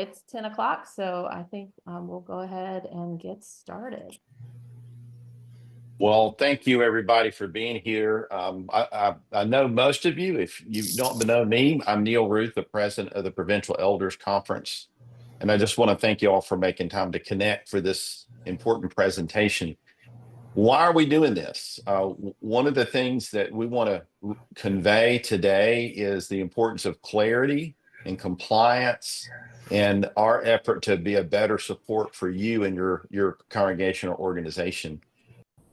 It's 10 o'clock, so I think we'll go ahead and get started. Well, thank you everybody for being here. I know most of you. If you don't know me, I'm Neil Ruth, the president of the Provincial Elders Conference. And I just want to thank you all for making time to connect for this important presentation. Why are we doing this? One of the things that we want to convey today is the importance of clarity and compliance and our effort to be a better support for you and your congregational organization.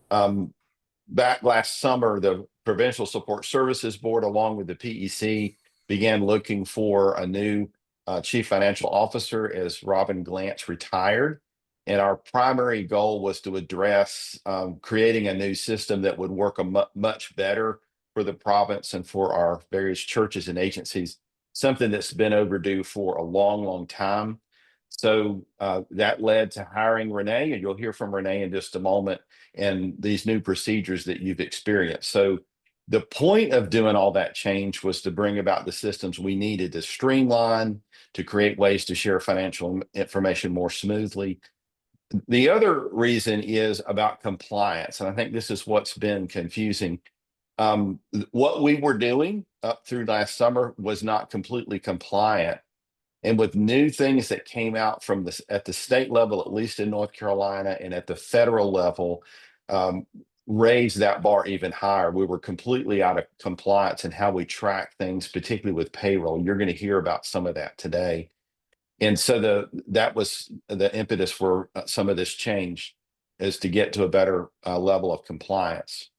Back last summer, the Provincial Support Services Board, along with the PEC, began looking for a new chief financial officer as Robin Glantz retired. And our primary goal was to address creating a new system that would work much better for the province and for our various churches and agencies, something that's been overdue for a long, long time. So that led to hiring Renee, and you'll hear from Renee in just a moment, and these new procedures that you've experienced. So the point of doing all that change was to bring about the systems we needed to streamline, to create ways to share financial information more smoothly. The other reason is about compliance, and I think this is what's been confusing. What we were doing up through last summer was not completely compliant. And with new things that came out from this at the state level, at least in North Carolina, and at the federal level, raised that bar even higher. We were completely out of compliance in how we track things, particularly with payroll. You're going to hear about some of that today. And so that was the impetus for some of this change, is to get to a better level of compliance.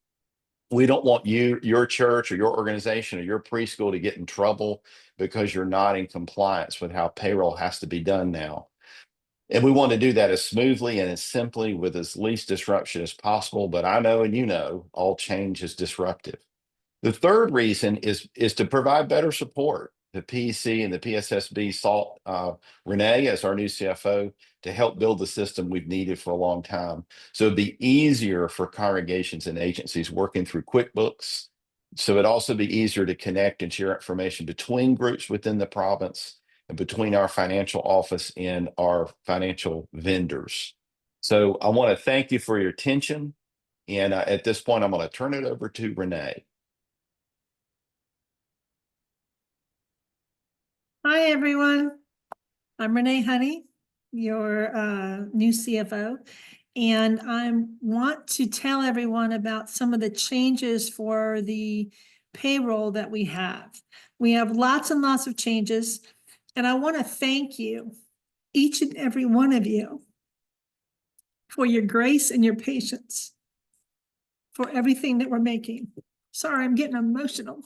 We don't want your church or your organization or your preschool to get in trouble because you're not in compliance with how payroll has to be done now. And we want to do that as smoothly and as simply with as least disruption as possible. But I know, and you know, all change is disruptive. The third reason is to provide better support. The PEC and the PSSB sought Renee as our new CFO to help build the system we've needed for a long time. So it'd be easier for congregations and agencies working through QuickBooks. So it'd also be easier to connect and share information between groups within the province and between our financial office and our financial vendors. So I want to thank you for your attention. And at this point, I'm going to turn it over to Renee. Hi, everyone. I'm Renee Honey, your new CFO, and I want to tell everyone about some of the changes for the payroll that we have. We have lots and lots of changes, and I want to thank you, each and every one of you, for your grace and your patience for everything that we're making. Sorry, I'm getting emotional.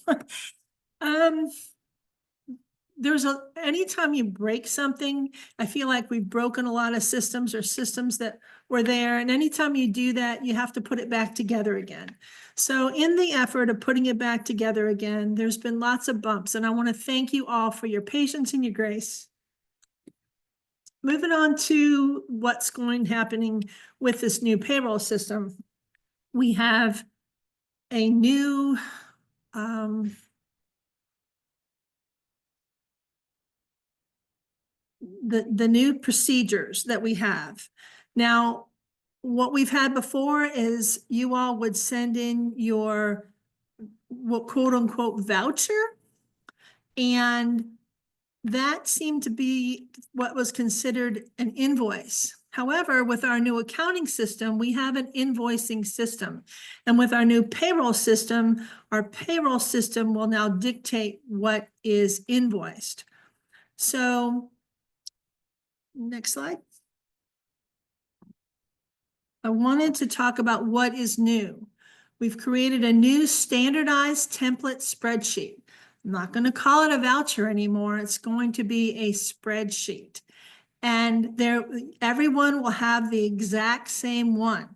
Anytime you break something, I feel like we've broken a lot of systems or systems that were there. And anytime you do that, you have to put it back together again. So in the effort of putting it back together again, there's been lots of bumps, and I want to thank you all for your patience and your grace. Moving on to what's happening with this new payroll system. We have a new the new procedures that we have. Now, what we've had before is you all would send in your quote unquote voucher, and that seemed to be what was considered an invoice. However, with our new accounting system, we have an invoicing system. And with our new payroll system will now dictate what is invoiced. So, next slide. I wanted to talk about what is new. We've created a new standardized template spreadsheet. I'm not going to call it a voucher anymore. It's going to be a spreadsheet. And everyone will have the exact same one.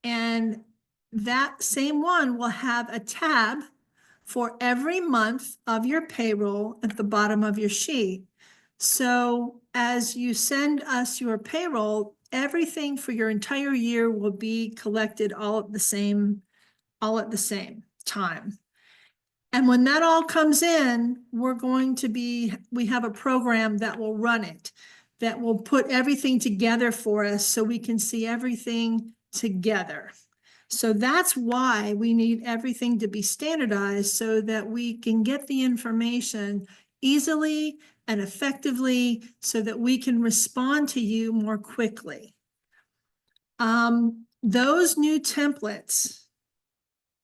And that same one will have a tab for every month of your payroll at the bottom of your sheet. So as you send us your payroll, everything for your entire year will be collected all at the same time. And when that all comes in, we have a program that will run it, that will put everything together for us so we can see everything together. So that's why we need everything to be standardized so that we can get the information easily and effectively so that we can respond to you more quickly. Those new templates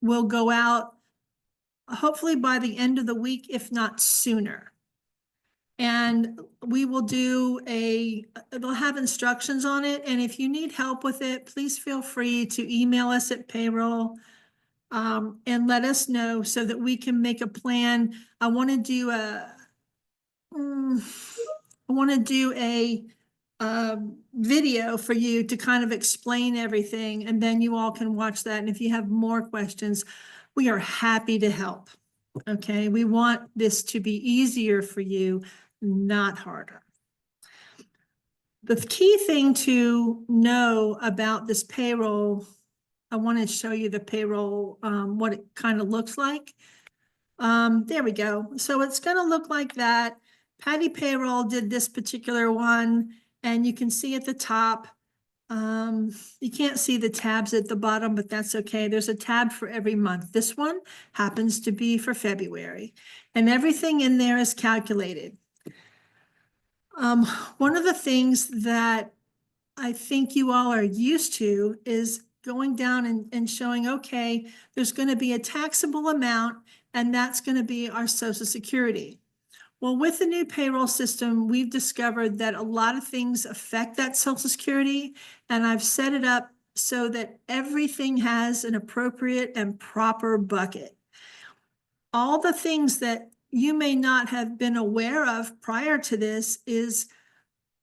will go out hopefully by the end of the week, if not sooner. And we will it'll have instructions on it. And if you need help with it, please feel free to email us at payroll and let us know so that we can make a plan. I want to do a video for you to kind of explain everything, and then you all can watch that. And if you have more questions, we are happy to help. Okay, we want this to be easier for you, not harder. The key thing to know about this payroll, I want to show you the payroll, what it kind of looks like. There we go. So it's going to look like that. Patty Payroll did this particular one, and you can see at the top, you can't see the tabs at the bottom, but that's okay. There's a tab for every month. This one happens to be for February, and everything in there is calculated. One of the things that I think you all are used to is going down and showing, okay, there's going to be a taxable amount, and that's going to be our Social Security. Well, with the new payroll system, we've discovered that a lot of things affect that Social Security, and I've set it up so that everything has an appropriate and proper bucket. All the things that you may not have been aware of prior to this is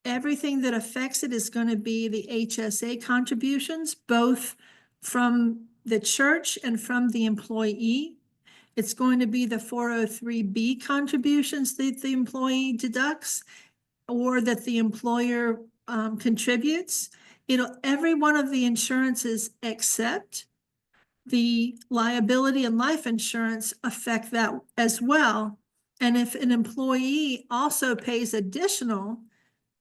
everything that affects it is going to be the HSA contributions, both from the church and from the employee. It's going to be the 403B contributions that the employee deducts or that the employer contributes. Every one of the insurances except the liability and life insurance affect that as well. And if an employee also pays additional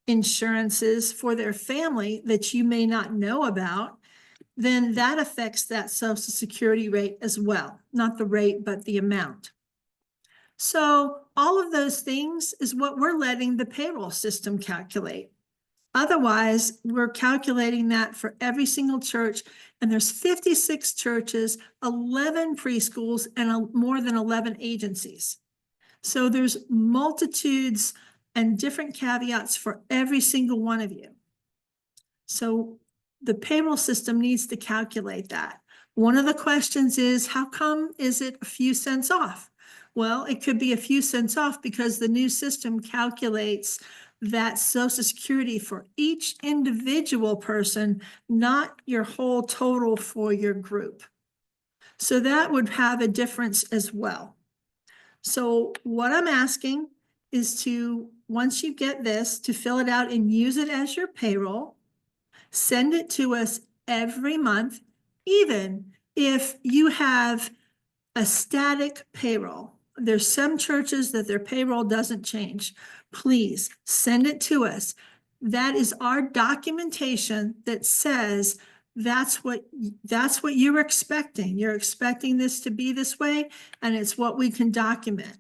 insurances for their family that you may not know about, then that affects that Social Security rate as well. Not the rate, but the amount. So all of those things is what we're letting the payroll system calculate. Otherwise, we're calculating that for every single church, and there's 56 churches, 11 preschools, and more than 11 agencies. So there's multitudes and different caveats for every single one of you. So the payroll system needs to calculate that. One of the questions is, how come is it a few cents off? Well, it could be a few cents off because the new system calculates that Social Security for each individual person, not your whole total for your group. So that would have a difference as well. So what I'm asking is to, once you get this, to fill it out and use it as your payroll. Send it to us every month, even if you have a static payroll. There's some churches that their payroll doesn't change. Please send it to us. That is our documentation that says that's what you're expecting. You're expecting this to be this way, and it's what we can document.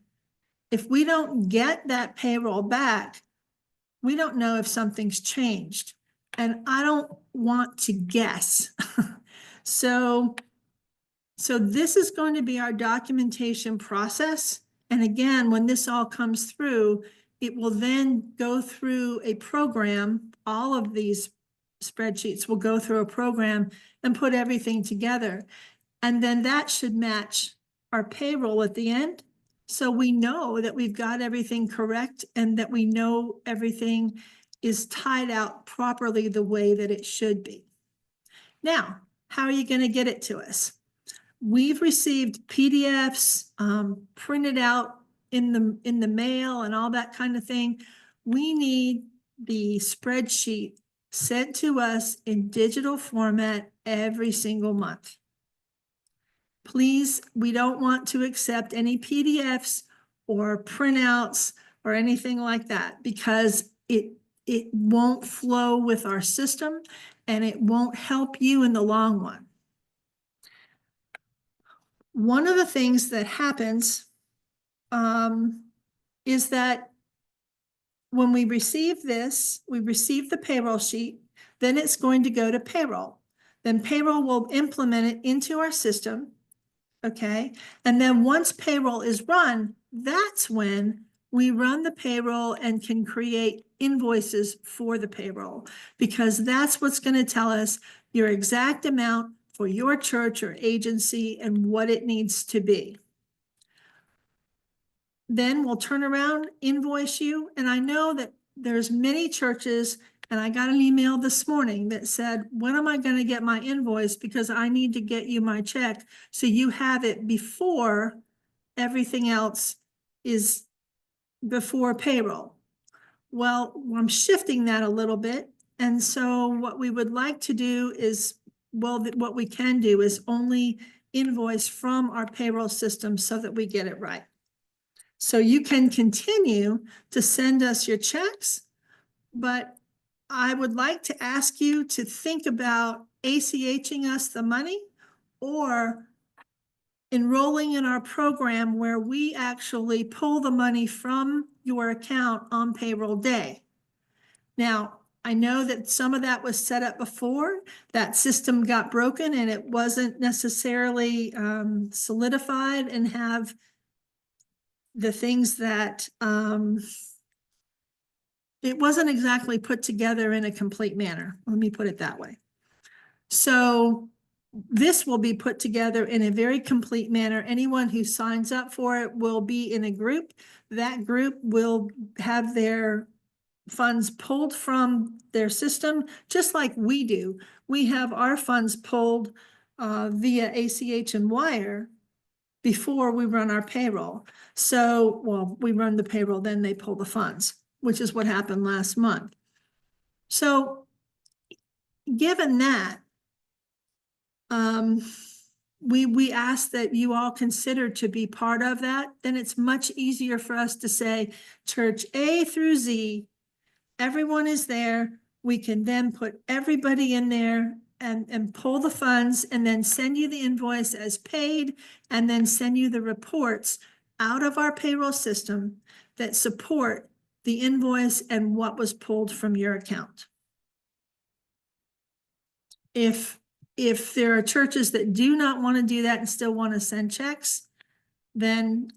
If we don't get that payroll back, we don't know if something's changed. And I don't want to guess. So this is going to be our documentation process. And again, when this all comes through, it will then go through a program. All of these spreadsheets will go through a program and put everything together. And then that should match our payroll at the end. So we know that we've got everything correct and that we know everything is tied out properly the way that it should be. Now, how are you going to get it to us? We've received PDFs printed out in the mail and all that kind of thing. We need the spreadsheet sent to us in digital format every single month. please, we don't want to accept any PDFs or printouts or anything like that, because it won't flow with our system and it won't help you in the long run. One of the things that happens is that when we receive this, we receive the payroll sheet, then it's going to go to payroll. Then payroll will implement it into our system, okay? And then once payroll is run, that's when we run the payroll and can create invoices for the payroll, because that's what's going to tell us your exact amount for your church or agency and what it needs to be. Then we'll turn around, invoice you. And I know that there's many churches, and I got an email this morning that said, when am I going to get my invoice? Because I need to get you my check so you have it before everything else is before payroll. Well, I'm shifting that a little bit. And so what we would like to do is, well, what we can do is only invoice from our payroll system so that we get it right. So you can continue to send us your checks, but I would like to ask you to think about ACHing us the money or enrolling in our program where we actually pull the money from your account on payroll day. Now, I know that some of that was set up before. That system got broken and it wasn't necessarily solidified and have the things that it wasn't exactly put together in a complete manner. Let me put it that way. So this will be put together in a very complete manner. Anyone who signs up for it will be in a group. That group will have their funds pulled from their system, just like we do. We have our funds pulled via ACH and wire before we run our payroll. So, well, we run the payroll, then they pull the funds, which is what happened last month. So given that, we ask that you all consider to be part of that. Then it's much easier for us to say church A through Z, everyone is there. We can then put everybody in there and pull the funds and then send you the invoice as paid and then send you the reports out of our payroll system that support the invoice and what was pulled from your account. If there are churches that do not want to do that and still want to send checks, then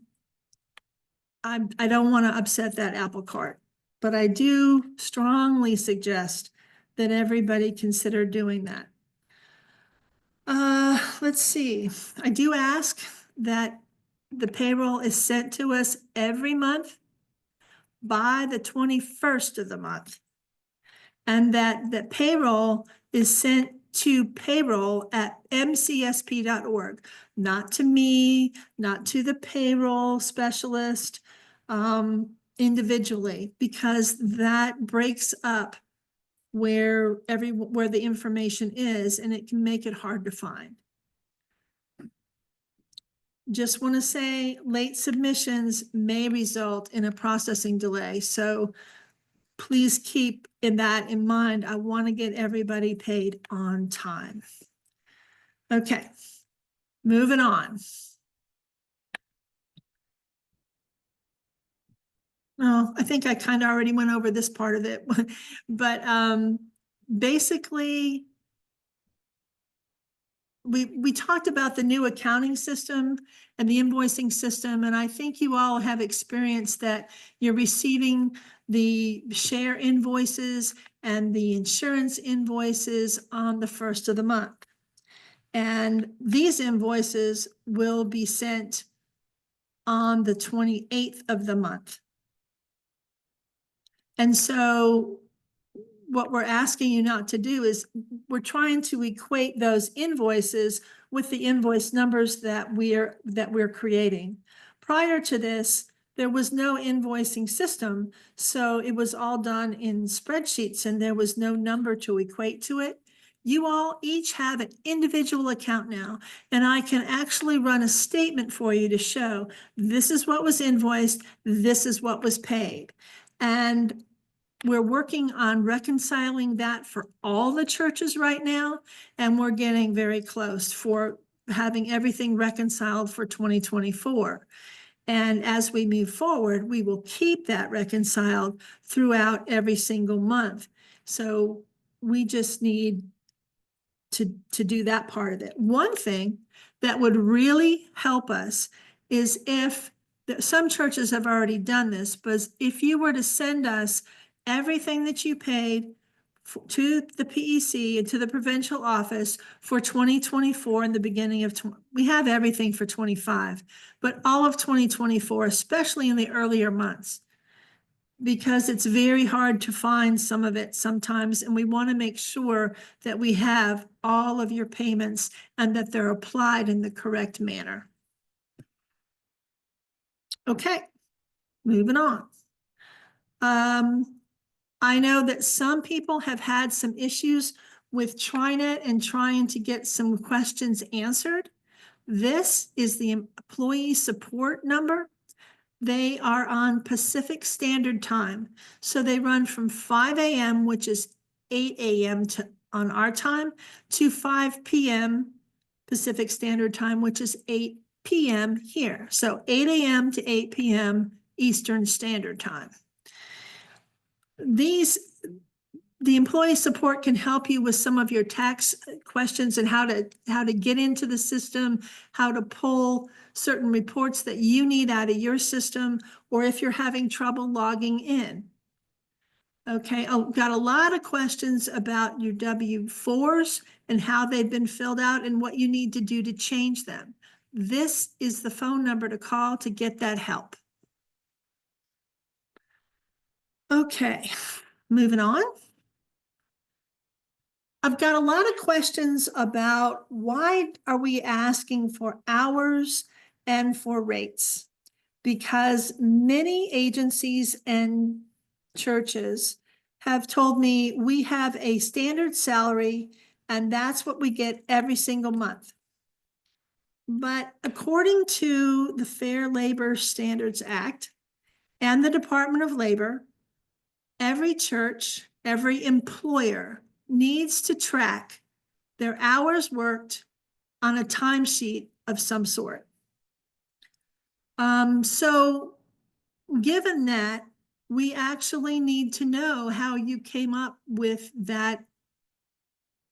I don't want to upset that apple cart. But I do strongly suggest that everybody consider doing that. Let's see. I do ask that the payroll is sent to us every month by the 21st of the month. And that payroll is sent to payroll@mcsp.org, not to me, not to the payroll specialist, individually, because that breaks up where the information is, and it can make it hard to find. Just want to say late submissions may result in a processing delay. So please keep that in mind. I want to get everybody paid on time. Okay, moving on. Oh, I think I kind of already went over this part of it, but basically, we talked about the new accounting system and the invoicing system, and I think you all have experienced that you're receiving the share invoices and the insurance invoices on the 1st of the month. And these invoices will be sent on the 28th of the month. And so what we're asking you not to do is we're trying to equate those invoices with the invoice numbers that we're creating. Prior to this, there was no invoicing system, so it was all done in spreadsheets and there was no number to equate to it. You all each have an individual account now, and I can actually run a statement for you to show this is what was invoiced, this is what was paid. And we're working on reconciling that for all the churches right now, and we're getting very close for having everything reconciled for 2024. And as we move forward, we will keep that reconciled throughout every single month. So we just need to do that part of it. One thing that would really help us is if some churches have already done this, but if you were to send us everything that you paid to the PEC and to the provincial office for 2024 and the beginning of, we have everything for 25, but all of 2024, especially in the earlier months, because it's very hard to find some of it sometimes, and we want to make sure that we have all of your payments and that they're applied in the correct manner. Okay, moving on. I know that some people have had some issues with TriNet and trying to get some questions answered. This is the employee support number. They are on Pacific Standard Time. So they run from 5 a.m., which is 8 a.m. on our time, to 5 p.m. Pacific Standard Time, which is 8 p.m. here. So 8 a.m. to 8 p.m. Eastern Standard Time. The employee support can help you with some of your tax questions and how to get into the system, how to pull certain reports that you need out of your system, or if you're having trouble logging in. Okay, I've got a lot of questions about your W-4s and how they've been filled out and what you need to do to change them. This is the phone number to call to get that help. Okay, moving on. I've got a lot of questions about why are we asking for hours and for rates? Because many agencies and churches have told me we have a standard salary and that's what we get every single month. But according to the Fair Labor Standards Act and the Department of Labor, every church, every employer needs to track their hours worked on a timesheet of some sort. So given that, we actually need to know how you came up with that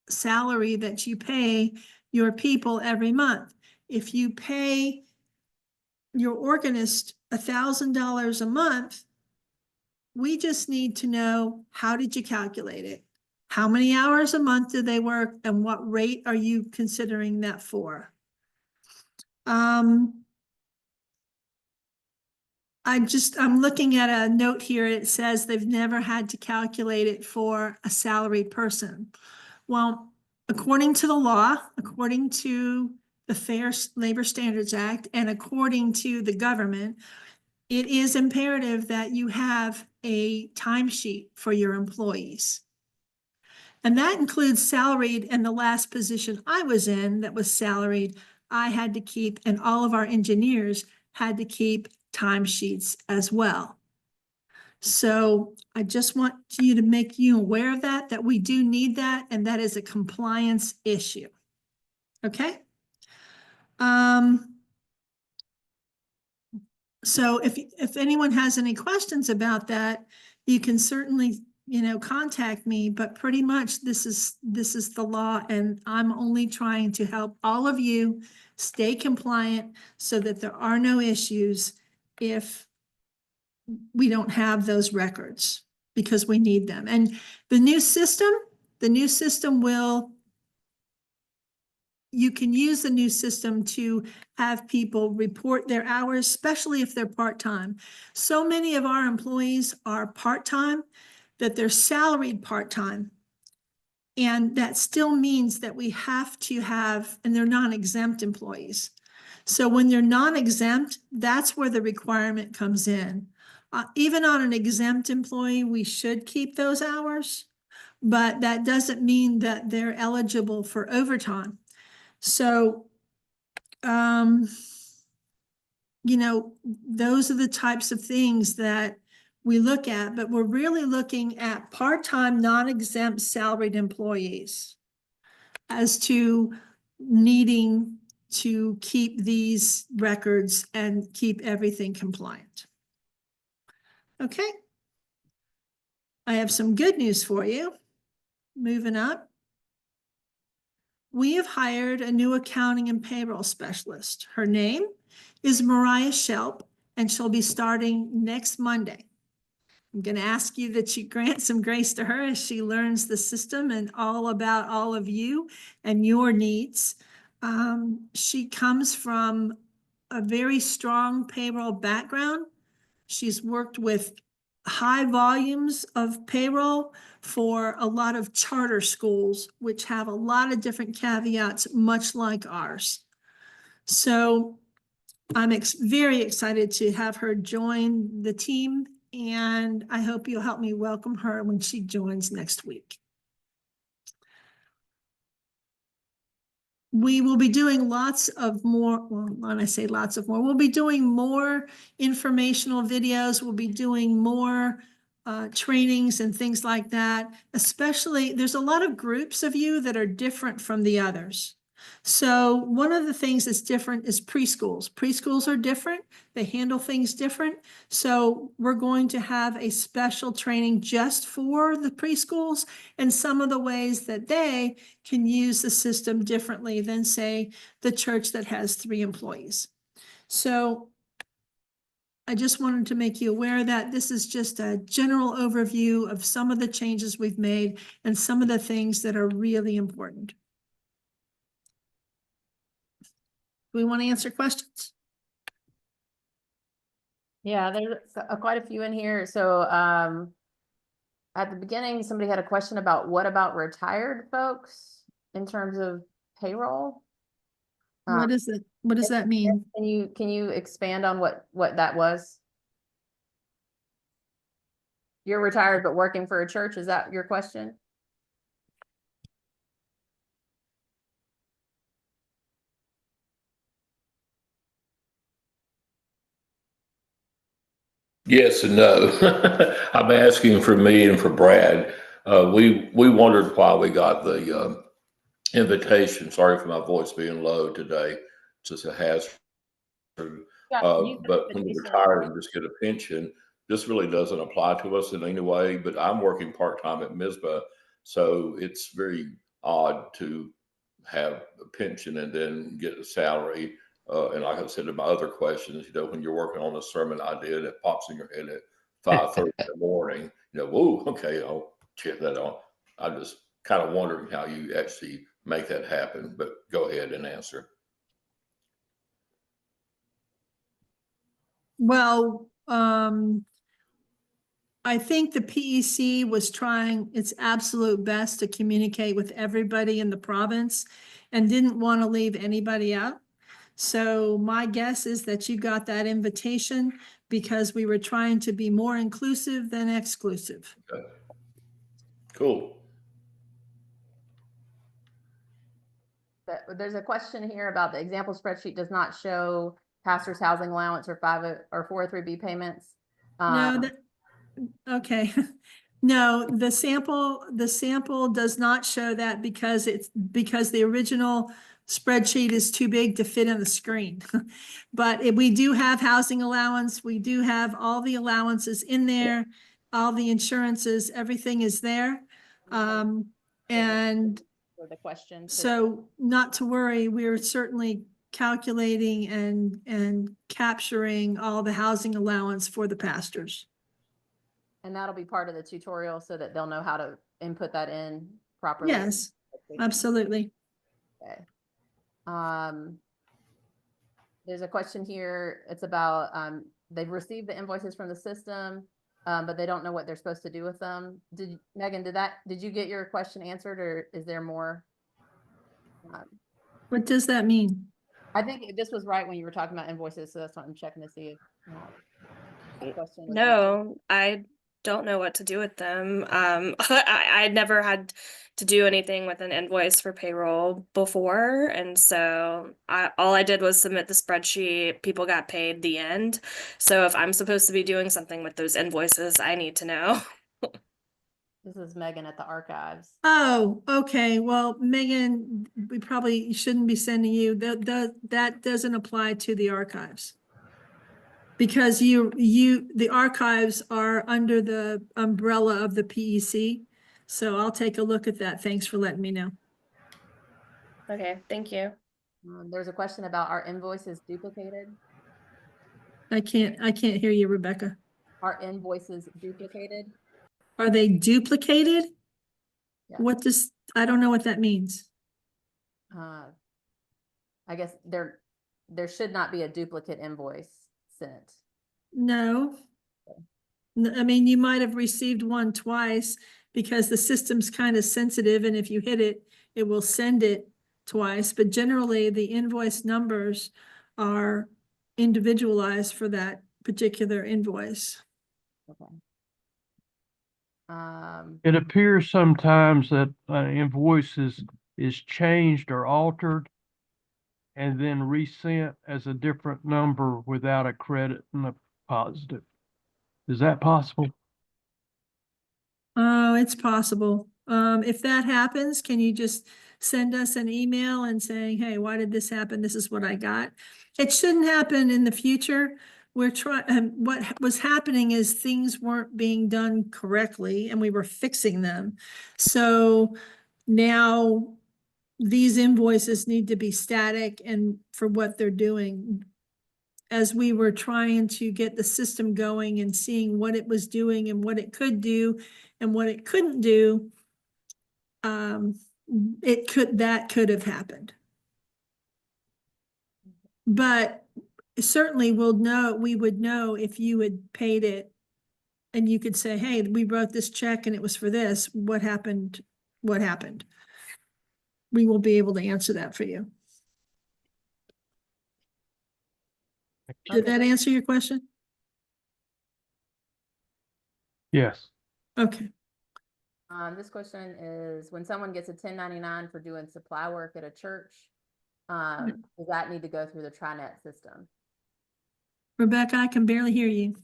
salary that you pay your people every month. If you pay your organist $1,000 a month, we just need to know, how did you calculate it? How many hours a month do they work and what rate are you considering that for? I'm looking at a note here. It says they've never had to calculate it for a salaried person. Well, according to the law, according to the Fair Labor Standards Act, and according to the government, it is imperative that you have a timesheet for your employees. And that includes salaried, and the last position I was in that was salaried, I had to keep, and all of our engineers had to keep timesheets as well. So I just want you to make you aware of that we do need that, and that is a compliance issue. Okay? So if anyone has any questions about that, you can certainly, contact me, but pretty much this is the law, and I'm only trying to help all of you stay compliant so that there are no issues if we don't have those records, because we need them. And the new system you can use the new system to have people report their hours, especially if they're part-time. So many of our employees are part-time that they're salaried part-time. And that still means that we have to have, and they're non-exempt employees. So when they're non-exempt, that's where the requirement comes in. Even on an exempt employee, we should keep those hours. but that doesn't mean that they're eligible for overtime. So, those are the types of things that we look at, but we're really looking at part-time, non-exempt salaried employees as to needing to keep these records and keep everything compliant. Okay. I have some good news for you. Moving up. We have hired a new accounting and payroll specialist. Her name is Mariah Shelp, and she'll be starting next Monday. I'm going to ask you that you grant some grace to her as she learns the system and all about all of you and your needs. She comes from a very strong payroll background. She's worked with high volumes of payroll for a lot of charter schools, which have a lot of different caveats, much like ours. So I'm very excited to have her join the team, and I hope you'll help me welcome her when she joins next week. We will be doing lots of more, well, when I say lots of more, we'll be doing more informational videos. We'll be doing more trainings and things like that. Especially, there's a lot of groups of you that are different from the others. So one of the things that's different is preschools. Preschools are different. They handle things different. So we're going to have a special training just for the preschools and some of the ways that they can use the system differently than, say, the church that has 3 employees. So I just wanted to make you aware that this is just a general overview of some of the changes we've made and some of the things that are really important. Do we want to answer questions? Yeah, there's quite a few in here. So at the beginning, somebody had a question about what about retired folks in terms of payroll? What is it? What does that mean? Can you expand on what that was? You're retired but working for a church, is that your question? Yes and no. I'm asking for me and for Brad. We wondered why we got the invitation. Sorry for my voice being low today. It's just a hazard. Yeah, But when you retire and just get a pension, this really doesn't apply to us in any way. But I'm working part-time at Mizpah, so it's very odd to have a pension and then get a salary. And like I said in my other questions, when you're working on a sermon idea and it pops in your head at 5:30 in the morning, whoa, okay, I'll check that out. I'm just kind of wondering how you actually make that happen, but go ahead and answer. Well, I think the PEC was trying its absolute best to communicate with everybody in the province and didn't want to leave anybody out. So my guess is that you got that invitation because we were trying to be more inclusive than exclusive. Okay. Cool. There's a question here about the example spreadsheet does not show pastor's housing allowance or 403B payments. No, okay. No, the sample does not show that because the original spreadsheet is too big to fit on the screen. But we do have housing allowance. We do have all the allowances in there, all the insurances, everything is there. And for the question. so not to worry, we're certainly calculating and capturing all the housing allowance for the pastors. And that'll be part of the tutorial so that they'll know how to input that in properly. Yes, absolutely. Okay. There's a question here. It's about they've received the invoices from the system, but they don't know what they're supposed to do with them. Megan, did you get your question answered, or is there more? What does that mean? I think this was right when you were talking about invoices, so that's what I'm checking to see if question was answered. No, I don't know what to do with them. I'd never had to do anything with an invoice for payroll before, and so all I did was submit the spreadsheet. People got paid, the end. So if I'm supposed to be doing something with those invoices, I need to know. This is Megan at the archives. Oh, okay. Well, Megan, we probably shouldn't be sending you, that doesn't apply to the archives. Because the archives are under the umbrella of the PEC. So I'll take a look at that. Thanks for letting me know. Okay, thank you. There's a question about our invoices duplicated. I can't hear you, Rebecca. Are invoices duplicated? Are they duplicated? Yeah. I don't know what that means. I guess there should not be a duplicate invoice sent. No. I mean, you might have received one twice because the system's kind of sensitive, and if you hit it, it will send it twice. But generally, the invoice numbers are individualized for that particular invoice. Okay. It appears sometimes that an invoice is changed or altered and then resent as a different number without a credit and a positive. Is that possible? Oh, it's possible. If that happens, can you just send us an email and saying, hey, why did this happen? This is what I got. It shouldn't happen in the future. We're trying, what was happening is things weren't being done correctly and we were fixing them. So now these invoices need to be static and for what they're doing. As we were trying to get the system going and seeing what it was doing and what it could do and what it couldn't do, that could have happened. But certainly we would know if you had paid it and you could say, hey, we wrote this check and it was for this. What happened? What happened? We will be able to answer that for you. Did that answer your question? Yes. Okay. This question is, when someone gets a 1099 for doing supply work at a church, does that need to go through the TriNet system? Rebecca, I can barely hear you.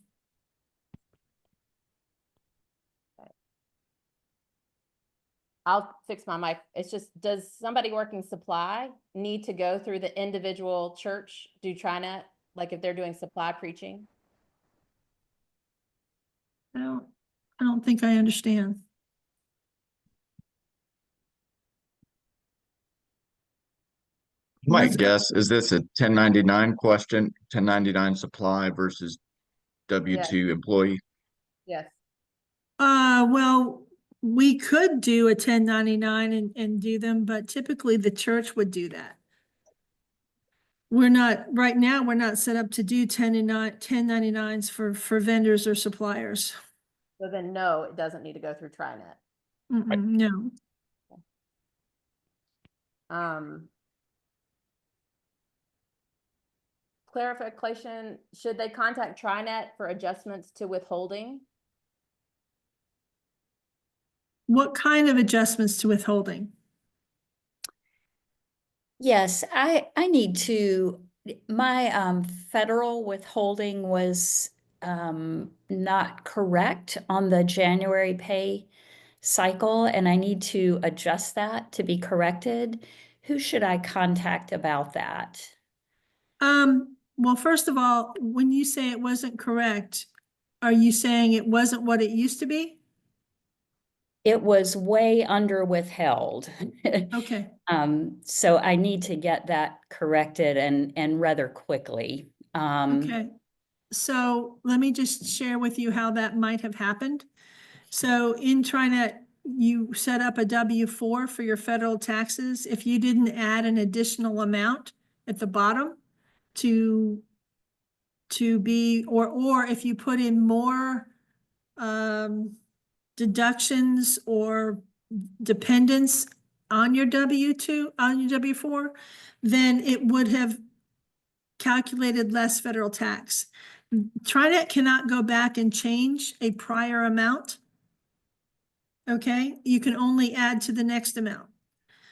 I'll fix my mic. It's just, does somebody working supply need to go through the individual church, do TriNet, like if they're doing supply preaching? I don't think I understand. My guess is this a 1099 question, 1099 supply versus W-2 employee? Yes. Well, we could do a 1099 and do them, but typically the church would do that. Right now, we're not set up to do 1099s for vendors or suppliers. So then no, it doesn't need to go through TriNet. No. Clarification, should they contact TriNet for adjustments to withholding? What kind of adjustments to withholding? Yes, I need to, my federal withholding was not correct on the January pay cycle, and I need to adjust that to be corrected. Who should I contact about that? Well, first of all, when you say it wasn't correct, are you saying it wasn't what it used to be? It was way under withheld. Okay. So I need to get that corrected and rather quickly. Okay. So let me just share with you how that might have happened. So in TriNet, you set up a W-4 for your federal taxes. If you didn't add an additional amount at the bottom to be, or if you put in more deductions or dependents on your W-2, on your W-4, then it would have calculated less federal tax. TriNet cannot go back and change a prior amount. Okay, you can only add to the next amount.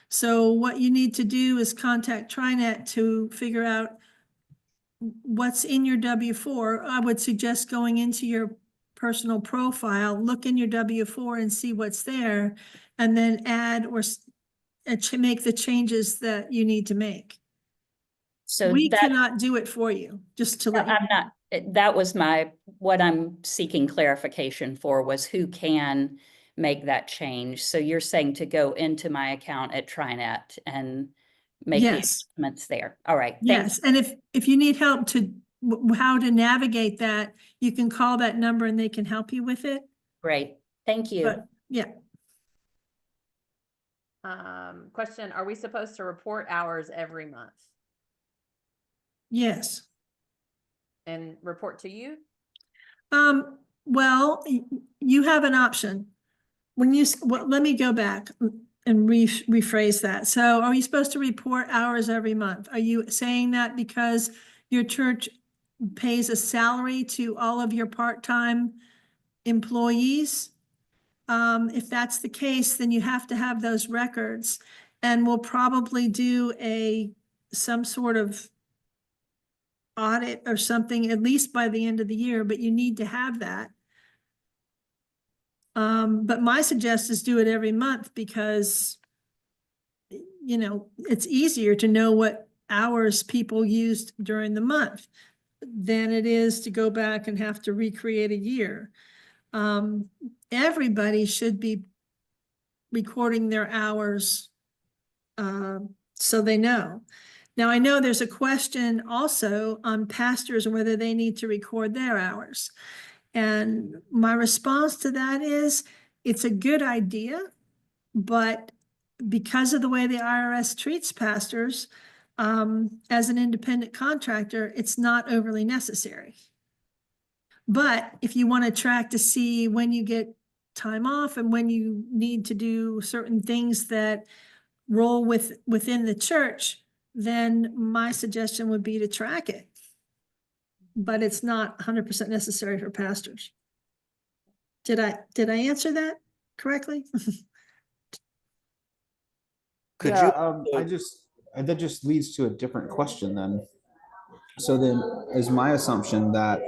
So what you need to do is contact TriNet to figure out what's in your W-4. I would suggest going into your personal profile, look in your W-4 and see what's there, and then add or make the changes that you need to make. So We that, cannot do it for you, just to let you. I'm not, that was what I'm seeking clarification for was who can make that change. So you're saying to go into my account at TriNet and make the Yes. adjustments there. All right. Thank Yes, and if you need help to how to navigate that, you can call that number and they can help you with it. Great. Thank you. But yeah, Question, are we supposed to report hours every month yes. and report to you? Well, you have an option. When you, well, let me go back and rephrase that. So are you supposed to report hours every month? Are you saying that because your church pays a salary to all of your part-time employees? If that's the case, then you have to have those records, and we'll probably do some sort of audit or something, at least by the end of the year, but you need to have that. But my suggestion is do it every month because, you know, it's easier to know what hours people used during the month than it is to go back and have to recreate a year. Everybody should be recording their hours so they know. Now, I know there's a question also on pastors and whether they need to record their hours. And my response to that is, it's a good idea, but because of the way the IRS treats pastors, as an independent contractor, it's not overly necessary. But if you want to track to see when you get time off and when you need to do certain things that roll within the church, then my suggestion would be to track it. But it's not 100% necessary for pastors. Did I answer that correctly? Could Yeah, you? that just leads to a different question then. So then is my assumption that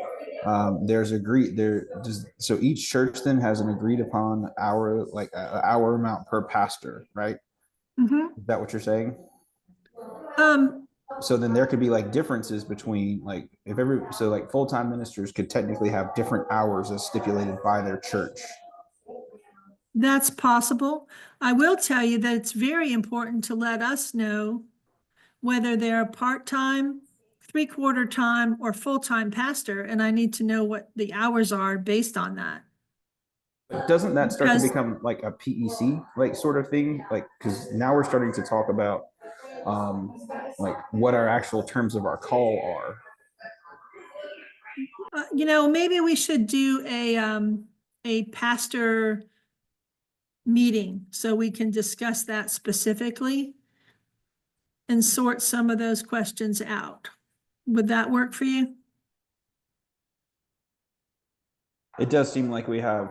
so each church then has an agreed upon hour, like hour amount per pastor, right? Mhm. Is that what you're saying? Um, So then there could be like differences between like so like full-time ministers could technically have different hours as stipulated by their church. That's possible. I will tell you that it's very important to let us know whether they're a part-time, three-quarter time, or full-time pastor, and I need to know what the hours are based on that. But doesn't that start to Because- become like a PEC like sort of thing? Like, because now we're starting to talk about like what our actual terms of our call are. You know, maybe we should do a pastor meeting so we can discuss that specifically and sort some of those questions out. Would that work for you? It does seem like we have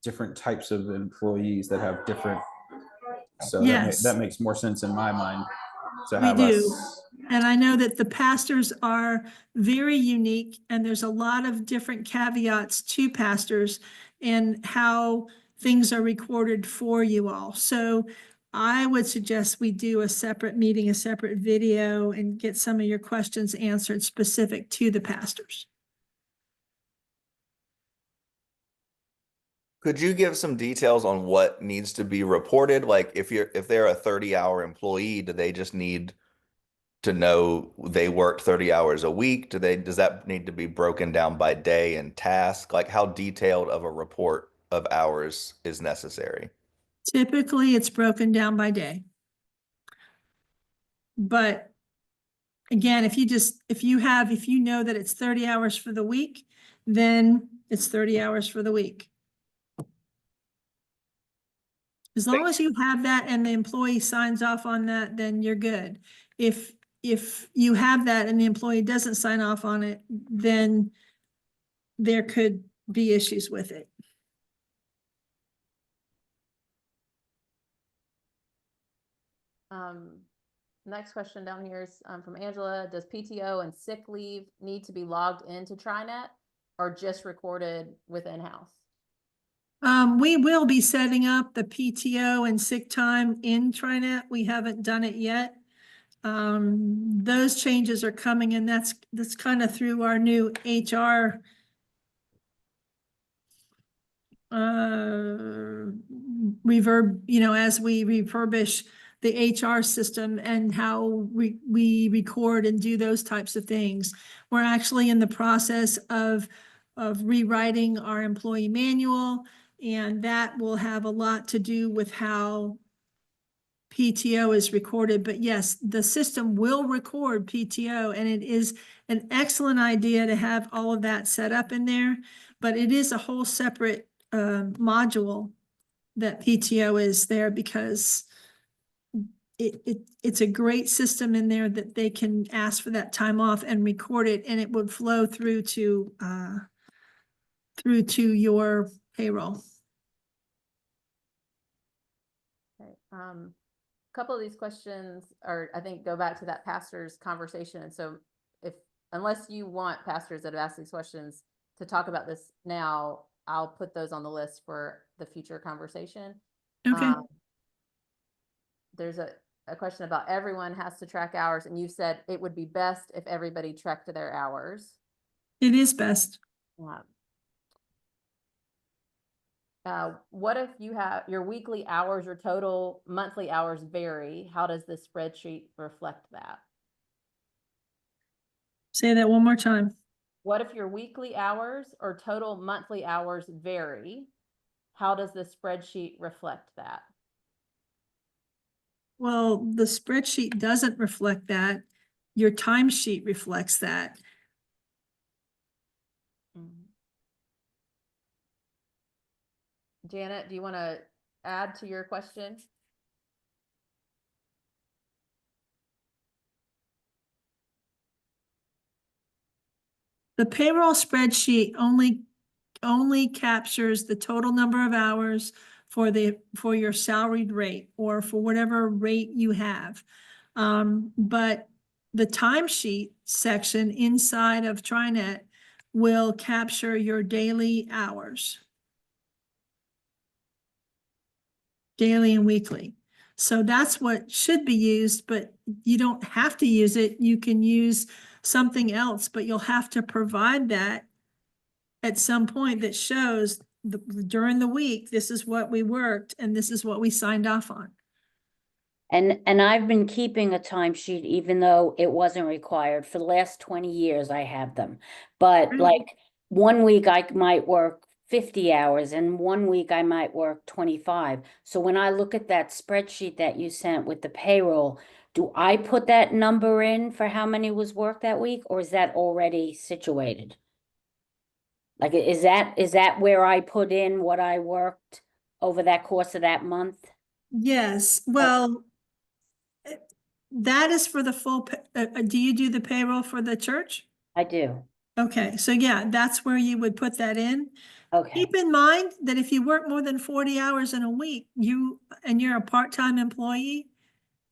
different types of employees that have different, so Yes. that makes more sense in my mind to We have do. us. And I know that the pastors are very unique, and there's a lot of different caveats to pastors and how things are recorded for you all. So I would suggest we do a separate meeting, a separate video, and get some of your questions answered specific to the pastors. Could you give some details on what needs to be reported? Like if they're a 30-hour employee, do they just need to know they worked 30 hours a week? Does that need to be broken down by day and task? Like how detailed of a report of hours is necessary? Typically, it's broken down by day. But again, if you know that it's 30 hours for the week, then it's 30 hours for the week. As long as you have that and the employee signs off on that, then you're good. If you have that and the employee doesn't sign off on it, then there could be issues with it. Next question down here is from Angela. Does PTO and sick leave need to be logged into TriNet or just recorded within house? We will be setting up the PTO and sick time in TriNet. We haven't done it yet. Those changes are coming, and that's kind of through our new HR reverb, as we refurbish the HR system and how we record and do those types of things. We're actually in the process of rewriting our employee manual, and that will have a lot to do with how PTO is recorded. But yes, the system will record PTO, and it is an excellent idea to have all of that set up in there, but it is a whole separate module that PTO is there, because it's a great system in there that they can ask for that time off and record it, and it would flow through to your payroll. Okay. A couple of these questions are, I think, go back to that pastor's conversation. And so unless you want pastors that have asked these questions to talk about this now, I'll put those on the list for the future conversation. Okay. There's a question about everyone has to track hours, and you said it would be best if everybody tracked their hours. It is best. What if you have your weekly hours or total monthly hours vary? How does this spreadsheet reflect that? Say that one more time. What if your weekly hours or total monthly hours vary? How does the spreadsheet reflect that? Well, the spreadsheet doesn't reflect that. Your timesheet reflects that. Janet, do you want to add to your question? The payroll spreadsheet only captures the total number of hours for your salaried rate, or for whatever rate you have. But the timesheet section inside of TriNet will capture your daily hours. Daily and weekly. So that's what should be used, but you don't have to use it. You can use something else, but you'll have to provide that at some point that shows during the week, this is what we worked and this is what we signed off on. And I've been keeping a timesheet even though it wasn't required. For the last 20 years, I have them. But like 1 week I might work 50 hours and 1 week I might work 25. So when I look at that spreadsheet that you sent with the payroll, do I put that number in for how many was worked that week, or is that already situated? Like, is that where I put in what I worked over that course of that month? Yes, well, that is for the full, do you do the payroll for the church? I do. Okay, so yeah, that's where you would put that in. Okay. Keep in mind that if you work more than 40 hours in a week, and you're a part-time employee,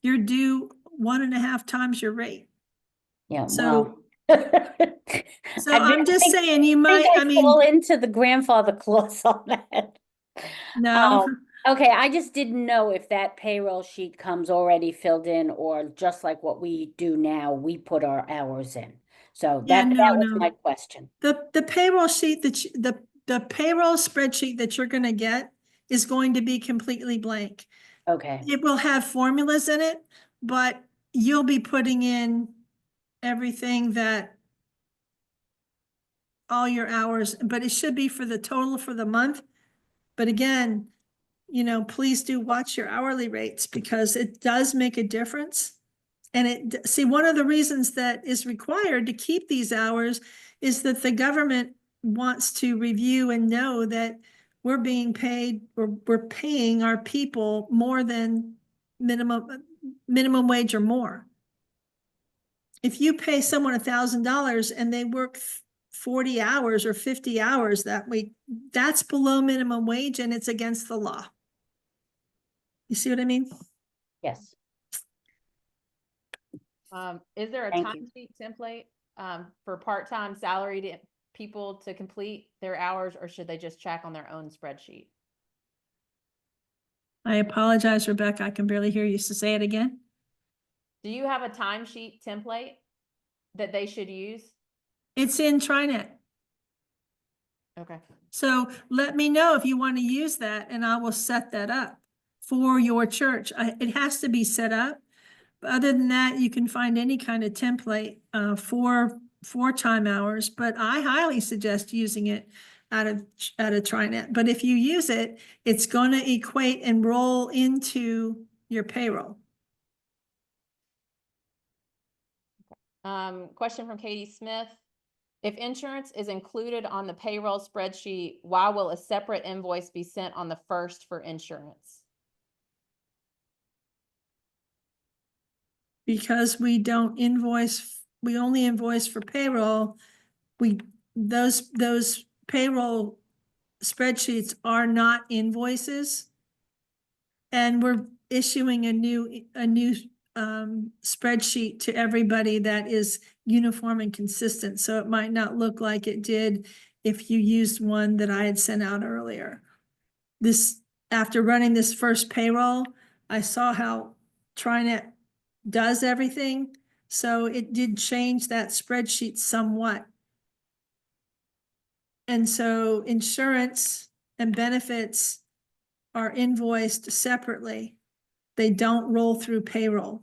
you're due 1.5 times your rate. Yeah, So, well. so I'm just saying you might, I mean. Fall into the grandfather clause on that. No. Okay, I just didn't know if that payroll sheet comes already filled in, or just like what we do now, we put our hours in. So that was my question. The payroll sheet the payroll spreadsheet that you're going to get is going to be completely blank. Okay. It will have formulas in it, but you'll be putting in everything that all your hours, but it should be for the total for the month. But again, please do watch your hourly rates, because it does make a difference. And see, one of the reasons that is required to keep these hours is that the government wants to review and know that we're being paid, or we're paying our people more than minimum wage or more. If you pay someone $1,000 and they work 40 hours or 50 hours that week, that's below minimum wage and it's against the law. You see what I mean? Yes. Is there a Thank you. timesheet template for part-time salaried people to complete their hours, or should they just check on their own spreadsheet? I apologize, Rebecca. I can barely hear you. So say it again. Do you have a timesheet template that they should use? It's in TriNet. Okay. So let me know if you want to use that and I will set that up for your church. It has to be set up. But other than that, you can find any kind of template for time hours, but I highly suggest using it out of TriNet. But if you use it, it's going to equate and roll into your payroll. Question from Katie Smith. If insurance is included on the payroll spreadsheet, why will a separate invoice be sent on the first for insurance? Because we don't invoice, we only invoice for payroll. Those payroll spreadsheets are not invoices. And we're issuing a new spreadsheet to everybody that is uniform and consistent. So it might not look like it did if you used one that I had sent out earlier. After running this first payroll, I saw how TriNet does everything. So it did change that spreadsheet somewhat. And so insurance and benefits are invoiced separately. They don't roll through payroll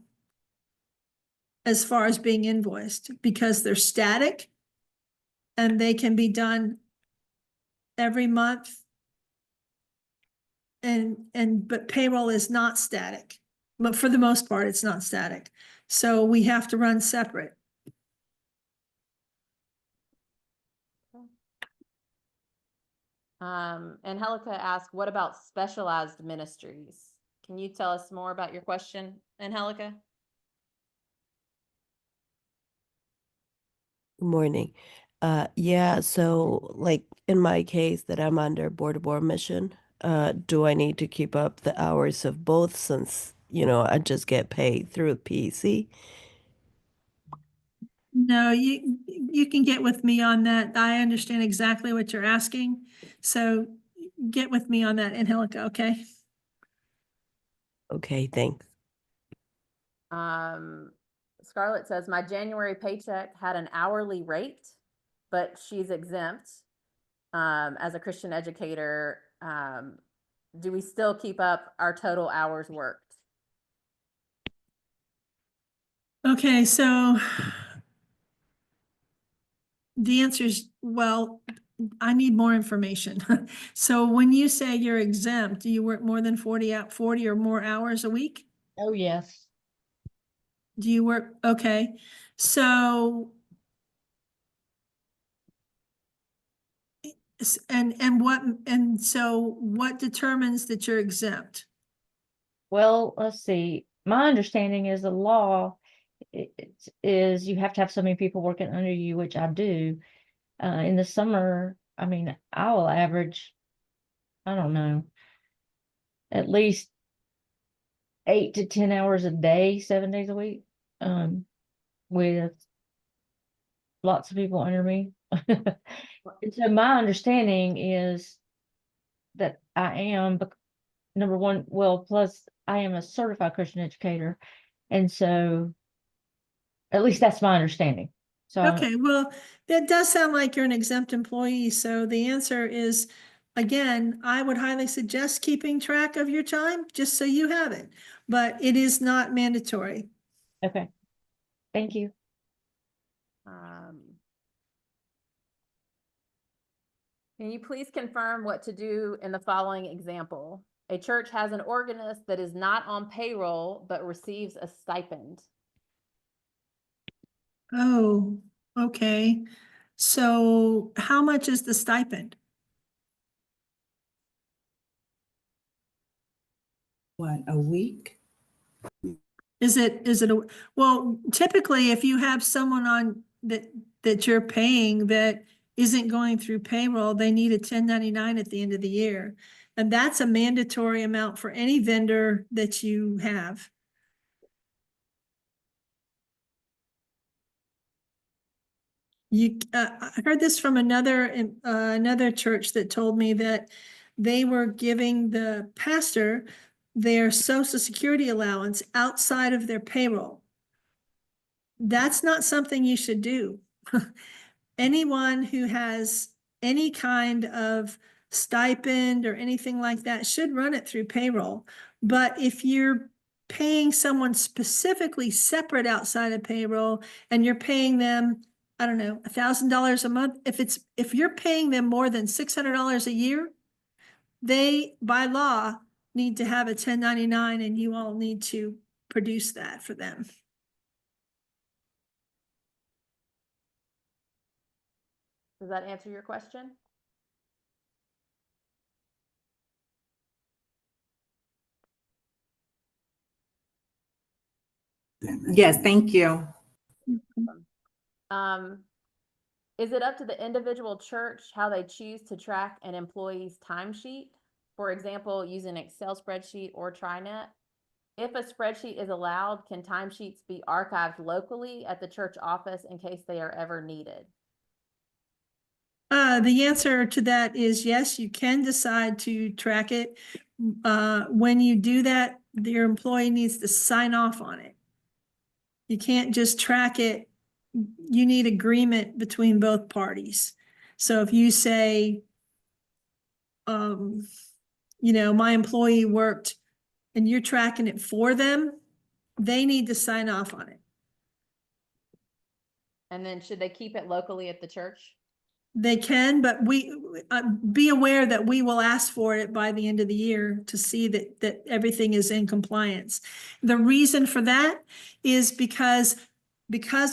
as far as being invoiced because they're static and they can be done every month. But payroll is not static, but for the most part, it's not static. So we have to run separate. Angelica asked, what about specialized ministries? Can you tell us more about your question, Angelica? Good morning. Yeah, so like in my case that I'm under board mission, do I need to keep up the hours of both since, I just get paid through PEC? No, you can get with me on that. I understand exactly what you're asking. So get with me on that, Angelica, okay? Okay, thanks. Scarlett says, my January paycheck had an hourly rate, but she's exempt. As a Christian educator, do we still keep up our total hours worked? Okay, so the answer is, well, I need more information. So when you say you're exempt, do you work more than 40 or more hours a week? Oh, yes. Do you work? Okay. So so what determines that you're exempt? Well, let's see. My understanding is the law is you have to have so many people working under you, which I do. In the summer, I mean, I will average, I don't know, at least 8 to 10 hours a day, 7 days a week, with lots of people under me. And so my understanding is that I am, number one, well, plus I am a certified Christian educator. And so at least that's my understanding. So Okay, well, that does sound like you're an exempt employee. So the answer is, again, I would highly suggest keeping track of your time just so you have it, but it is not mandatory. okay. Thank you. Can you please confirm what to do in the following example? A church has an organist that is not on payroll, but receives a stipend. Oh, okay. So how much is the stipend? What, a week? Well, typically if you have someone on that you're paying that isn't going through payroll, they need a 1099 at the end of the year. And that's a mandatory amount for any vendor that you have. I heard this from another church that told me that they were giving the pastor their Social Security allowance outside of their payroll. That's not something you should do. Anyone who has any kind of stipend or anything like that should run it through payroll. But if you're paying someone specifically separate outside of payroll and you're paying them, I don't know, $1,000 a month, if you're paying them more than $600 a year, they, by law, need to have a 1099 and you all need to produce that for them. Does that answer your question? Yes, thank you. Is it up to the individual church how they choose to track an employee's timesheet? For example, using an Excel spreadsheet or TriNet? If a spreadsheet is allowed, can timesheets be archived locally at the church office in case they are ever needed? The answer to that is yes, you can decide to track it. When you do that, your employee needs to sign off on it. You can't just track it. You need agreement between both parties. So if you say, my employee worked and you're tracking it for them, they need to sign off on it. And then should they keep it locally at the church? They can, but be aware that we will ask for it by the end of the year to see that everything is in compliance. The reason for that is because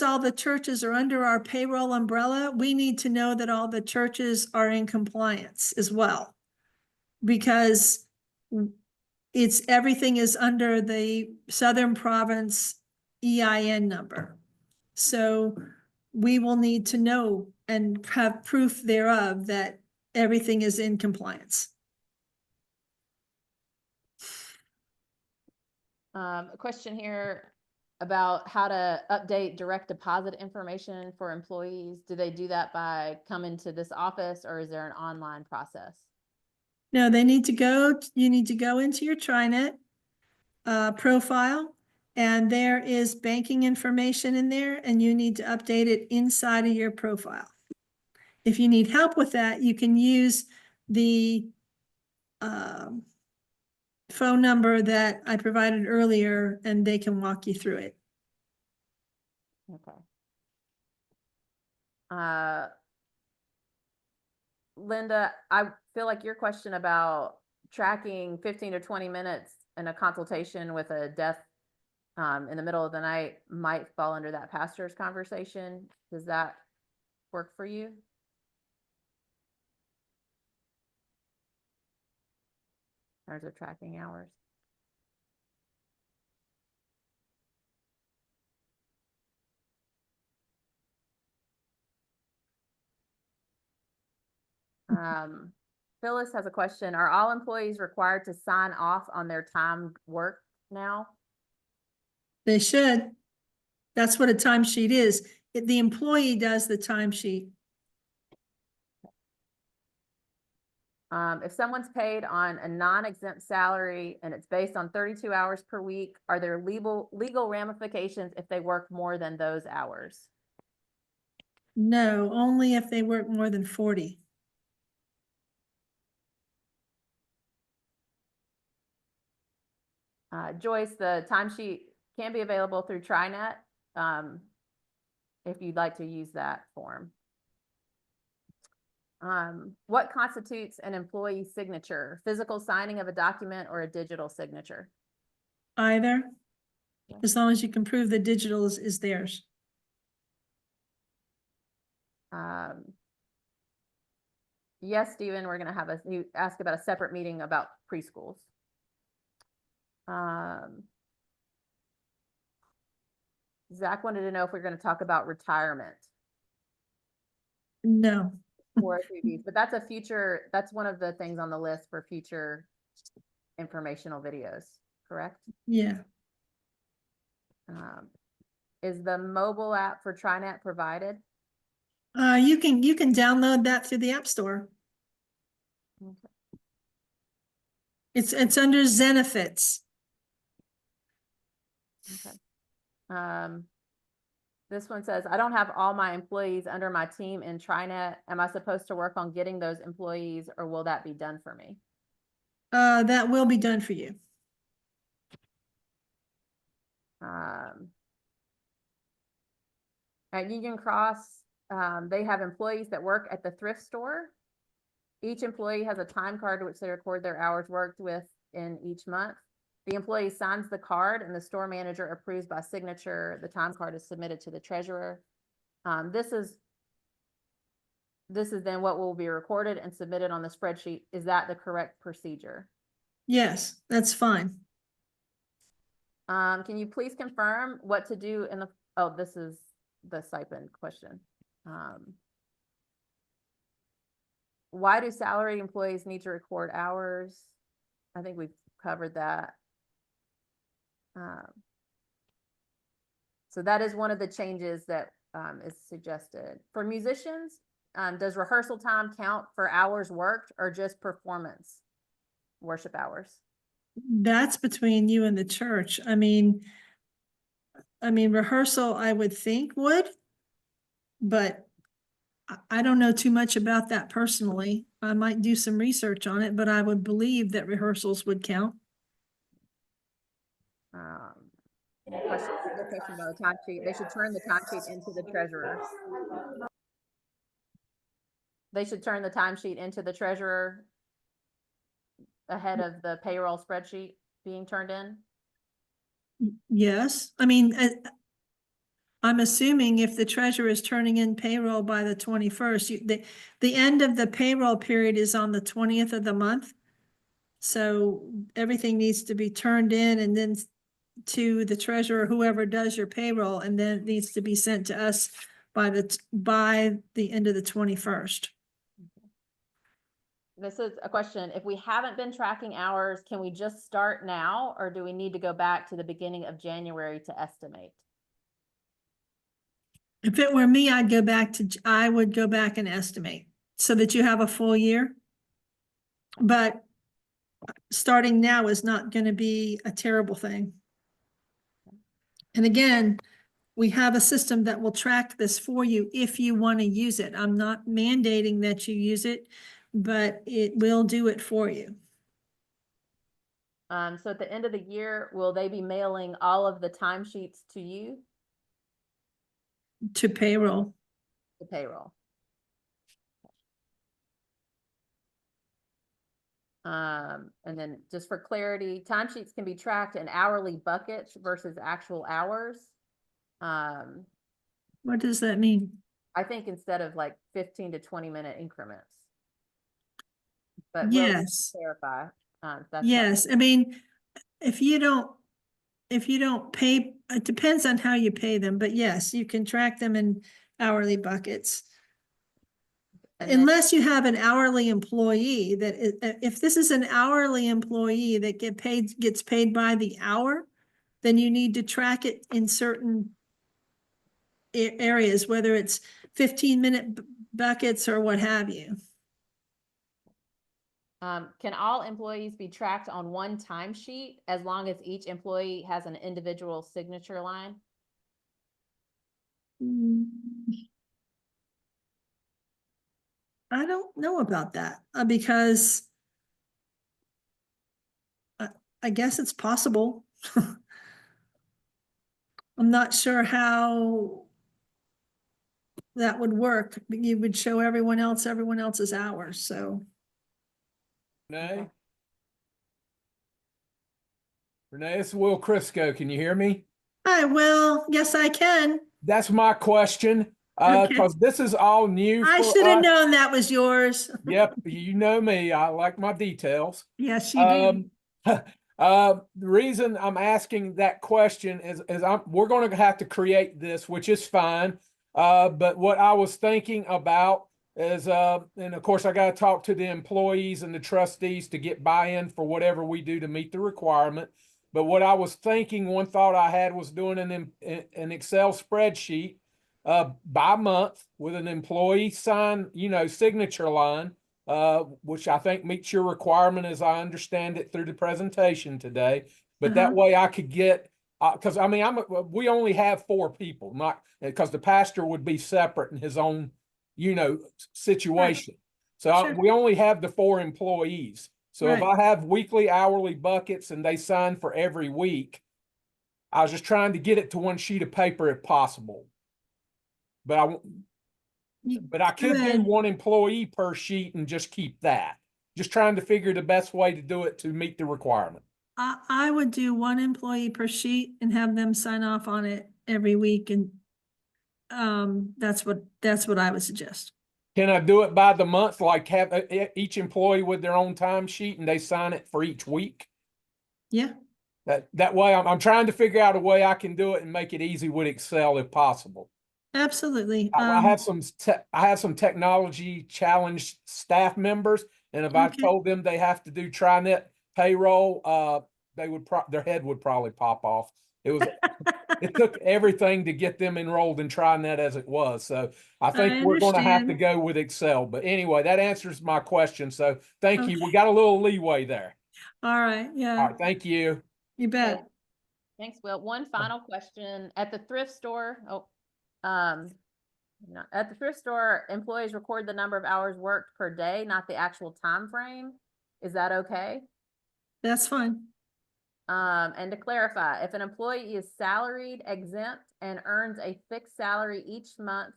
all the churches are under our payroll umbrella, we need to know that all the churches are in compliance as well. Because everything is under the Southern Province EIN number. So we will need to know and have proof thereof that everything is in compliance. A question here about how to update direct deposit information for employees. Do they do that by coming to this office or is there an online process? No, you need to go into your TriNet profile, and there is banking information in there, and you need to update it inside of your profile. If you need help with that, you can use the phone number that I provided earlier, and they can walk you through it. Okay. Linda, I feel like your question about tracking 15 to 20 minutes in a consultation with a death in the middle of the night might fall under that pastor's conversation. Does that work for you? In terms of tracking hours? Phyllis has a question. Are all employees required to sign off on their time worked now? They should. That's what a timesheet is. The employee does the timesheet. If someone's paid on a non-exempt salary and it's based on 32 hours per week, are there legal ramifications if they work more than those hours? No, only if they work more than 40. Joyce, the timesheet can be available through TriNet if you'd like to use that form. What constitutes an employee signature? Physical signing of a document or a digital signature? Either, as long as you can prove the digital is theirs. Yes, Stephen, we're going to have you ask about a separate meeting about preschools. Zach wanted to know if we're going to talk about retirement. No. Or 3Ds, but that's a future, that's one of the things on the list for future informational videos, correct? Yeah. Is the mobile app for TriNet provided? You can download that through the App Store. Okay. It's under Zenefits. Okay. This one says, I don't have all my employees under my team in TriNet. Am I supposed to work on getting those employees, or will that be done for me? That will be done for you. At Union Cross, they have employees that work at the thrift store. Each employee has a time card which they record their hours worked with in each month. The employee signs the card and the store manager approves by signature. The time card is submitted to the treasurer. This is then what will be recorded and submitted on the spreadsheet. Is that the correct procedure? Yes, that's fine. Can you please confirm what to do in the, oh, this is the stipend question. Why do salary employees need to record hours? I think we've covered that. So that is one of the changes that is suggested. For musicians, does rehearsal time count for hours worked or just performance worship hours? That's between you and the church. I mean, rehearsal, I would think would, but I don't know too much about that personally. I might do some research on it, but I would believe that rehearsals would count. Another question about the timesheet. They should turn the timesheet into the treasurer. They should turn the timesheet into the treasurer ahead of the payroll spreadsheet being turned in. Yes, I mean, I'm assuming if the treasurer is turning in payroll by the 21st, the end of the payroll period is on the 20th of the month. So everything needs to be turned in and then to the treasurer, whoever does your payroll, and then it needs to be sent to us by the end of the 21st. This is a question. If we haven't been tracking hours, can we just start now, or do we need to go back to the beginning of January to estimate? If it were me, I would go back and estimate so that you have a full year. But starting now is not going to be a terrible thing. And again, we have a system that will track this for you if you want to use it. I'm not mandating that you use it, but it will do it for you. So at the end of the year, will they be mailing all of the timesheets to you? To payroll. To payroll. And then just for clarity, timesheets can be tracked in hourly buckets versus actual hours. What does that mean? I think instead of like 15 to 20-minute increments. But yes, we'll clarify. Yes, I mean, if you don't pay, it depends on how you pay them, but yes, you can track them in hourly buckets. Unless you have an hourly employee if this is an hourly employee that gets paid by the hour, then you need to track it in certain areas, whether it's 15-minute buckets or what have you. Can all employees be tracked on one timesheet as long as each employee has an individual signature line? I don't know about that because I guess it's possible. I'm not sure how that would work. You would show everyone else's hours, so. Renee? Renee, it's Will Crisco. Can you hear me? Hi, Will. Yes, I can. That's my question. Because this is all new I for should have us. known that was yours. Yep, you know me. I like my details. Yes, you do. The reason I'm asking that question is we're going to have to create this, which is fine. But what I was thinking about is, and of course I got to talk to the employees and the trustees to get buy-in for whatever we do to meet the requirement. But what I was thinking, one thought I had was doing an Excel spreadsheet by month with an employee sign, signature line, which I think meets your requirement as I understand it through the presentation today. But that way I could get, because I mean, we only have 4 people, not because the pastor would be separate in his own, situation. So we only have the 4 employees. So if I have weekly, hourly buckets and they sign for every week, I was just trying to get it to one sheet of paper if possible. But I could do 1 employee per sheet and just keep that. Just trying to figure the best way to do it to meet the requirement. I would do 1 employee per sheet and have them sign off on it every week, and that's what I would suggest. Can I do it by the month, like have each employee with their own time sheet and they sign it for each week? Yeah. That way I'm trying to figure out a way I can do it and make it easy with Excel if possible. Absolutely. I have some technology challenged staff members, and if I told them they have to do TriNet payroll, their head would probably pop off. It took everything to get them enrolled in TriNet as it was. So I think we're going to have to go with Excel. But anyway, that answers my question. So thank you. We got a little leeway there. All right. Yeah. All right. Thank you. You bet. Okay. Thanks, Will. One final question. At the thrift store, at the thrift store, employees record the number of hours worked per day, not the actual time frame. Is that okay? That's fine. And to clarify, if an employee is salaried, exempt, and earns a fixed salary each month,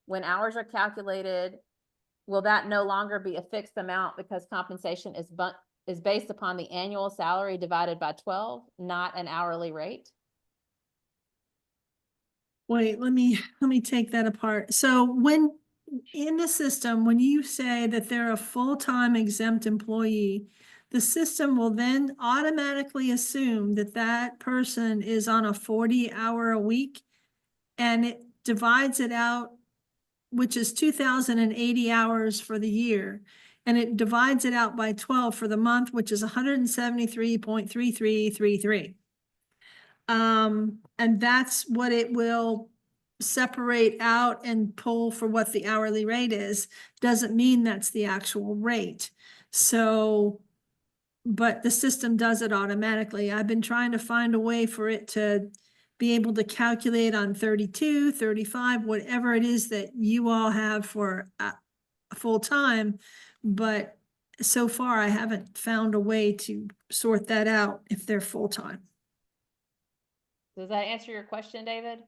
when hours are calculated, will that no longer be a fixed amount because compensation is based upon the annual salary divided by 12, not an hourly rate? Wait, let me take that apart. So when in the system, when you say that they're a full-time exempt employee, the system will then automatically assume that that person is on a 40-hour a week, and it divides it out, which is 2,080 hours for the year. And it divides it out by 12 for the month, which is 173.3333. And that's what it will separate out and pull for what the hourly rate is. Doesn't mean that's the actual rate. So, but the system does it automatically. I've been trying to find a way for it to be able to calculate on 32, 35, whatever it is that you all have for full time. But so far I haven't found a way to sort that out if they're full time. Does that answer your question, David?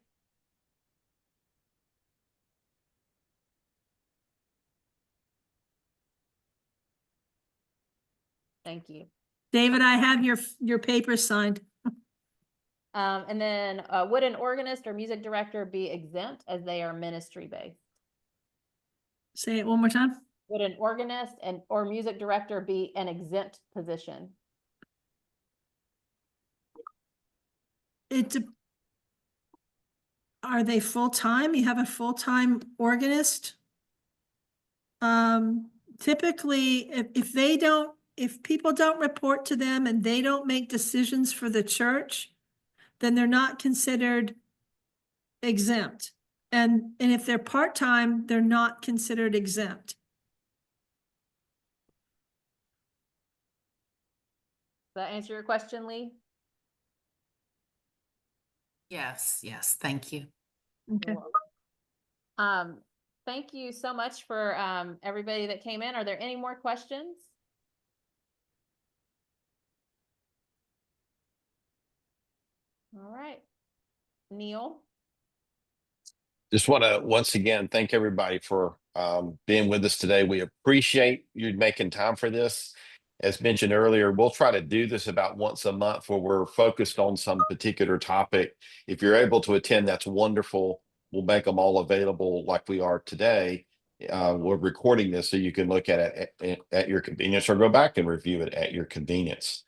Thank you. David, I have your paper signed. And then would an organist or music director be exempt as they are ministry based? Say it one more time. Would an organist or music director be an exempt position? Are they full-time? You have a full-time organist? Typically, if people don't report to them and they don't make decisions for the church, then they're not considered exempt. And if they're part-time, they're not considered exempt. Does that answer your question, Lee? Yes, thank you. Okay. Thank you so much for everybody that came in. Are there any more questions? All right. Neil? Just want to once again thank everybody for being with us today. We appreciate you making time for this. As mentioned earlier, we'll try to do this about once a month where we're focused on some particular topic. If you're able to attend, that's wonderful. We'll make them all available like we are today. We're recording this so you can look at it at your convenience or go back and review it at your convenience.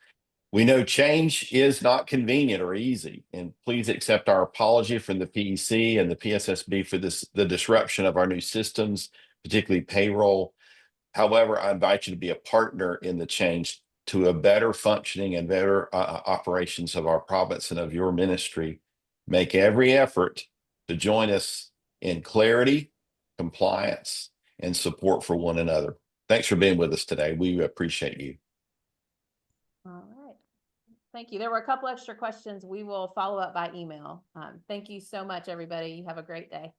We know change is not convenient or easy, and please accept our apology from the PEC and the PSSB for the disruption of our new systems, particularly payroll. However, I invite you to be a partner in the change to a better functioning and better operations of our province and of your ministry. Make every effort to join us in clarity, compliance, and support for one another. Thanks for being with us today. We appreciate you. All right. Thank you. There were a couple extra questions. We will follow up by email. Thank you so much, everybody. You have a great day.